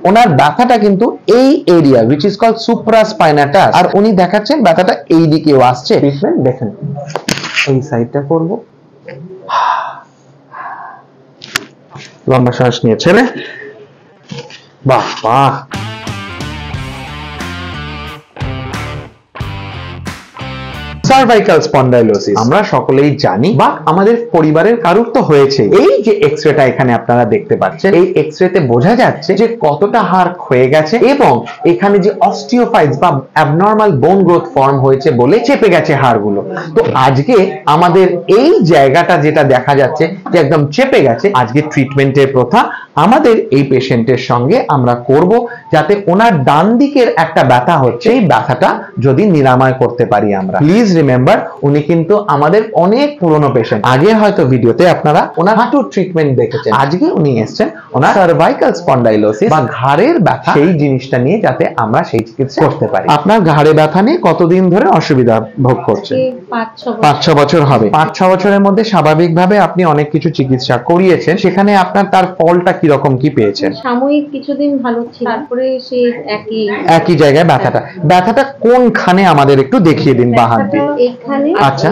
ওনার ব্যথাটা কিন্তু এই area which is called supraspinatus, আর উনি দেখাচ্ছেন ব্যথাটা এই দিকেও আসছে। ট্রিটমেন্ট দেখেন, এই সাইডটা করব। লম্বা শ্বাস নিয়ে ছেড়ে, বাহ বাহ। সার্ভাইকাল স্পন্ডাইলোসিস আমরা সকলেই জানি বা আমাদের পরিবারের কারোর তো হয়েছে। এই যে এক্সরেটা এখানে আপনারা দেখতে পাচ্ছেন, এই এক্সরেতে বোঝা যাচ্ছে যে কতটা হাড় ক্ষয়ে গেছে এবং এখানে যে অস্টিওফাইটস বা অ্যাবনর্মাল বোন গ্রোথ ফর্ম হয়েছে বলে চেপে গেছে হাড়গুলো। তো আজকে আমাদের এই জায়গাটা যেটা দেখা যাচ্ছে যে একদম চেপে গেছে, আজকে ট্রিটমেন্টের প্রথা আমাদের এই পেশেন্টের সঙ্গে আমরা করব, যাতে ওনার ডান দিকের একটা ব্যথা হচ্ছে, এই ব্যথাটা যদি নিরাময় করতে পারি আমরা। প্লিজ রিমেম্বার, উনি কিন্তু আমাদের অনেক পুরনো পেশেন্ট। আগে হয়তো ভিডিওতে আপনারা ওনার হাঁটুর ট্রিটমেন্ট দেখেছেন, আজকে উনি এসেছেন ওনার সার্ভাইকাল স্পন্ডাইলোসিস বা ঘাড়ের ব্যথা, সেই জিনিসটা নিয়ে যাতে আমরা সেই চিকিৎসা করতে পারি। আপনার ঘাড়ে ব্যথা নিয়ে কতদিন ধরে অসুবিধা ভোগ করছেন? 5-6 বছর হবে। 5-6 বছরের মধ্যে স্বাভাবিকভাবে আপনি অনেক কিছু চিকিৎসা করিয়েছেন, সেখানে আপনার তার ফলটা কিরকম কি পেয়েছেন? সাময়িক কিছুদিন ভালো ছিল, তারপরে সে একই জায়গায় ব্যথাটা কোনখানে আমাদের একটু দেখিয়ে দিন বা হাত দিয়ে। এখানে। আচ্ছা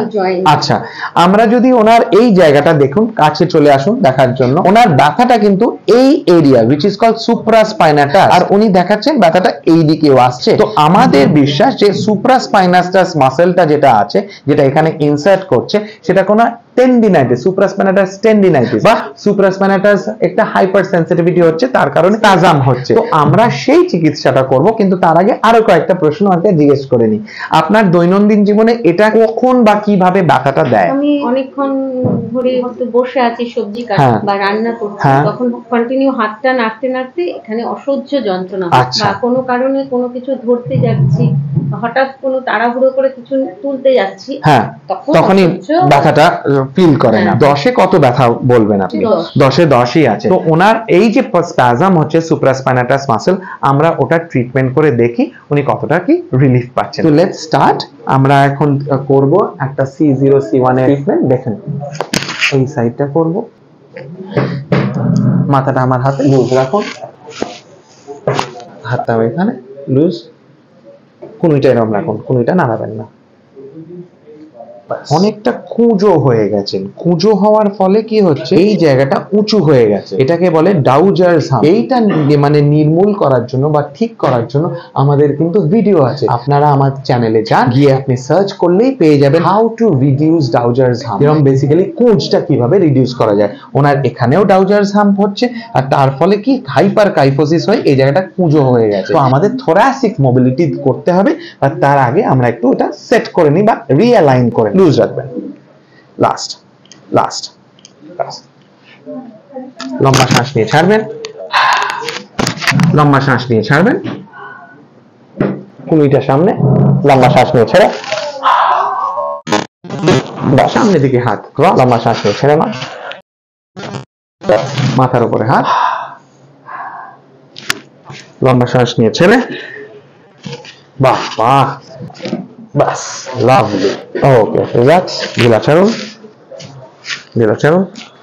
আচ্ছা, আমরা যদি ওনার এই জায়গাটা দেখুন, কাছে চলে আসুন দেখার জন্য। ওনার ব্যথাটা কিন্তু এই area which is called supraspinatus, আর উনি দেখাচ্ছেন ব্যথাটা এই দিকেও আসছে। তো আমাদের বিশ্বাস যে supraspinatus মাসেলটা যেটা আছে, যেটা এখানে ইনসার্ট করছে, সেটা কোনো টেন্ডিনাইটিস, সুপ্রাস্পাইনাটাস টেন্ডিনাইটিস বা সুপ্রাস্পাইনাটাস একটা হাইপার সেনসিটিভিটি হচ্ছে, তার কারণে স্পাজম হচ্ছে। তো আমরা সেই চিকিৎসাটা করব, কিন্তু তার আগে আরো কয়েকটা প্রশ্ন আগে জিজ্ঞেস করে নিই। আপনার দৈনন্দিন জীবনে এটা কখন বা কিভাবে ব্যথাটা দেয়? আমি অনেকক্ষণ ধরে বসে আছি সবজি কাটতে বা রান্না করছি, তখন কন্টিনিউ হাতটা নাড়তে নাড়তে এখানে অসহ্য যন্ত্রণা, বা কোনো কারণে কোনো কিছু ধরতে যাচ্ছি, হঠাৎ কোনো তাড়াহুড়ো করে কিছু তুলতে যাচ্ছি, তখনই ব্যথাটা ফিল করে না। 10-এ কত ব্যথা বলবেন আপনি? 10-এ 10ই আছে। তো ওনার এই যে স্পাজম হচ্ছে সুপ্রাস্পাইনাটাস মাসল, আমরা ওটা ট্রিটমেন্ট করে দেখি উনি কতটা কি রিলিফ পাচ্ছেন। তো লেটস স্টার্ট। আমরা এখন করব একটা C0C1 এর ট্রিটমেন্ট। দেখেন, এই সাইডটা করব। মাথাটা আমার হাতে লুজ রাখুন, হাতটা এখানে লুজ, কুনুইটা এরকম রাখুন, কুনুইটা নাড়াবেন না। অনেকটা কুঁজো হয়ে গেছেন। কুঁজো হওয়ার ফলে কি হচ্ছে, এই জায়গাটা উঁচু হয়ে গেছে, এটাকে বলে ডাউজার্স হাম্প। এইটা মানে নির্মূল করার জন্য বা ঠিক করার জন্য আমাদের কিন্তু ভিডিও আছে, আপনারা আমার চ্যানেলে যান, গিয়ে আপনি সার্চ করলেই পেয়ে যাবেন হাউ টু রিডিউস ডাউজার্স হাম্প, এরকম বেসিক্যালি কুঁজটা কিভাবে রিডিউস করা যায়। ওনার এখানেও ডাউজার্স হাম্প হচ্ছে, আর তার ফলে কি হাইপার কাইফোসিস হয়ে এই জায়গাটা কুঁজো হয়ে গেছে। তো আমাদের থোরাসিক মোবিলিটি করতে হবে, আর তার আগে আমরা একটু এটা সেট করে নিই বা রিঅ্যালাইন করে লুজ রাখবেন। লাস্ট লম্বা শ্বাস নিয়ে ছাড়বেন, লম্বা শ্বাস নিয়ে ছাড়বেন, কুনুইটা সামনে, লম্বা শ্বাস নিয়ে ছেড়ে, সামনের দিকে হাত, লম্বা শ্বাস নিয়ে ছেড়ে, মাথার উপরে হাত, লম্বা শ্বাস নিয়ে ছেড়ে, বাহ বাহ, বাস, লাভলি। ওকে, রিল্যাক্স, ঢিলা ছাড়ুন,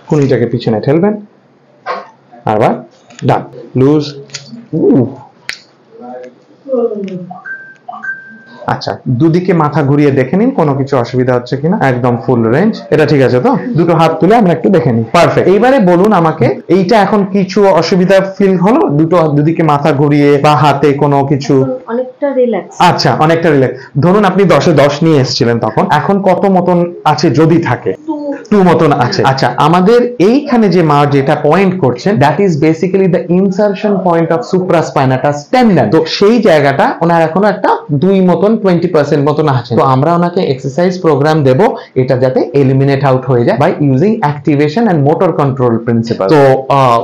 কুনিটাকে পিছনে ঠেলবেন, আবার ডান, লুজ। আচ্ছা, দুদিকে মাথা ঘুরিয়ে দেখে নিন কোনো কিছু অসুবিধা হচ্ছে কিনা। একদম ফুল রেঞ্জ, এটা ঠিক আছে তো? দুটো হাত তুলে আমরা একটু দেখে নিই। পারফেক্ট। এইবারে বলুন আমাকে, এইটা এখন কিছু অসুবিধা ফিল হলো? দুদিকে মাথা ঘুরিয়ে বা হাতে কোনো কিছু? অনেকটা রিল্যাক্স। আচ্ছা, অনেকটা রিল্যাক্স। ধরুন আপনি 10-এ 10 নিয়ে এসেছিলেন, তখন এখন কত মতন আছে যদি থাকে? 2 মতন আছে। আচ্ছা, আমাদের এইখানে যে মা যেটা পয়েন্ট করছেন, that is basically the insertion point of সুপ্রাস্পাইনাটাস tendon. তো সেই জায়গাটা ওনার এখনো একটা 2 মতন 20% মতন আছে। তো আমরা ওনাকে এক্সারসাইজ প্রোগ্রাম দেব, এটা যাতে এলিমিনেট আউট হয়ে যায় by using activation and motor control principle. তো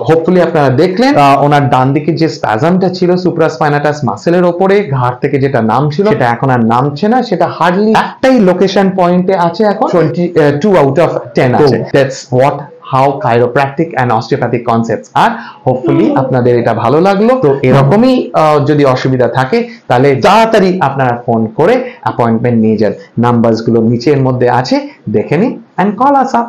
হোপফুলি আপনারা দেখলেন ওনার ডান দিকে যে স্প্যাজমটা ছিল সুপ্রাস্পাইনাটাস মাসেলের উপরে, ঘাড় থেকে যেটা নাম ছিল সেটা এখন আর নামছে না, সেটা হার্ডলি একটাই লোকেশন পয়েন্টে আছে, এখন 22 out of 10 আছে। That's what how chiropractic and osteopathic concepts are. Hopefully আপনাদের এটা ভালো লাগলো। তো এরকমই যদি অসুবিধা থাকে তাহলে তাড়াতাড়ি আপনারা ফোন করে অ্যাপয়েন্টমেন্ট নিয়ে যান। নাম্বারস গুলো নিচের মধ্যে আছে, দেখে নিন and call us up.